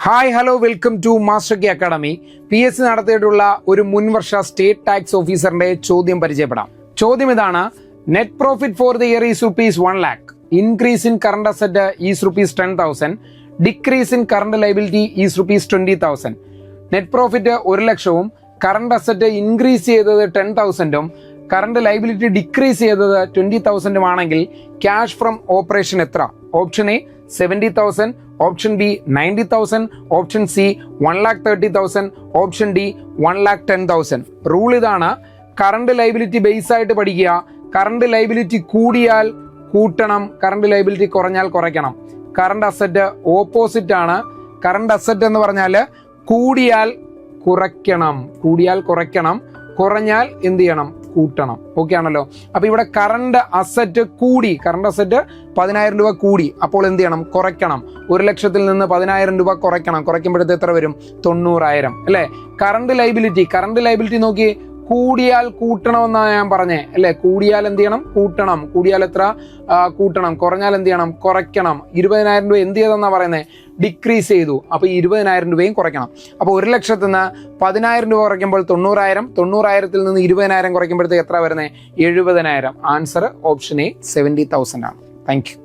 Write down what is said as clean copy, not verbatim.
Hi hello welcome to master key academy. PSC നടത്തിയിട്ടുള്ള ഒരു മുൻവർഷ state tax ഓഫീസറിന്റെ ചോദ്യം പരിചയപ്പെടാം. ചോദ്യം ഇതാണ്: net profit for the year is ₹1 lakh, increase in current asset is ₹10,000, decrease in current liability is ₹20,000. Net profit 1 ലക്ഷവും current asset increase ചെയ്തത് 10,000ഉം current liability decrease ചെയ്തത് 20,000ഉം ആണെങ്കിൽ ക്യാഷ് ഫ്രം ഓപ്പറേഷൻ എത്ര? Option A 70,000, option B 90,000, option C 1,30,000, option D 1,10,000. Rule ഇതാണ്: current liability base ആയിട്ട് പഠിക്കുക. Current liability കൂടിയാൽ കൂട്ടണം, കറണ്ട് ലൈബിലിറ്റി കുറഞ്ഞാൽ കുറയ്ക്കണം. കറണ്ട് അസറ്റ് ഓപ്പോസിറ്റ് ആണ്. കറണ്ട് അസറ്റ് എന്ന് പറഞ്ഞാൽ കൂടിയാൽ കുറയ്ക്കണം, കുറഞ്ഞാൽ എന്ത് ചെയ്യണം? കൂട്ടണം. ഓക്കെ ആണല്ലോ. അപ്പൊ ഇവിടെ കറണ്ട് അസറ്റ് കൂടി, കറണ്ട് അസറ്റ് 10,000 രൂപ കൂടി, അപ്പോൾ എന്ത് ചെയ്യണം? കുറയ്ക്കണം. 1 ലക്ഷത്തിൽ നിന്ന് 10,000 രൂപ കുറയ്ക്കണം. കുറയ്ക്കുമ്പോഴത്തെ എത്ര വരും? 90,000 അല്ലേ? കറണ്ട് ലൈബിലിറ്റി നോക്കി, കൂടിയാൽ കൂട്ടണമെന്നാണ് ഞാൻ പറഞ്ഞേ അല്ലെ. കൂടിയാൽ എന്ത് ചെയ്യണം? കൂട്ടണം. കൂടിയാൽ എത്ര? കൂട്ടണം. കുറഞ്ഞാൽ എന്ത് ചെയ്യണം? കുറയ്ക്കണം. 20,000 രൂപ എന്ത് ചെയ്തെന്നാ പറയുന്നത്? ഡിക്രീസ് ചെയ്തു. അപ്പൊ 20,000 രൂപയും കുറയ്ക്കണം. അപ്പൊ 1 ലക്ഷത്തിൽ നിന്ന് 10,000 രൂപ കുറയ്ക്കുമ്പോൾ 90,000, 90,000 നിന്ന് 20,000 കുറയ്ക്കുമ്പോഴത്തേക്ക് എത്ര വരുന്നത്? 70,000. ആൻസർ ഓപ്ഷൻ എ 70,000 ആണ്. Thank you.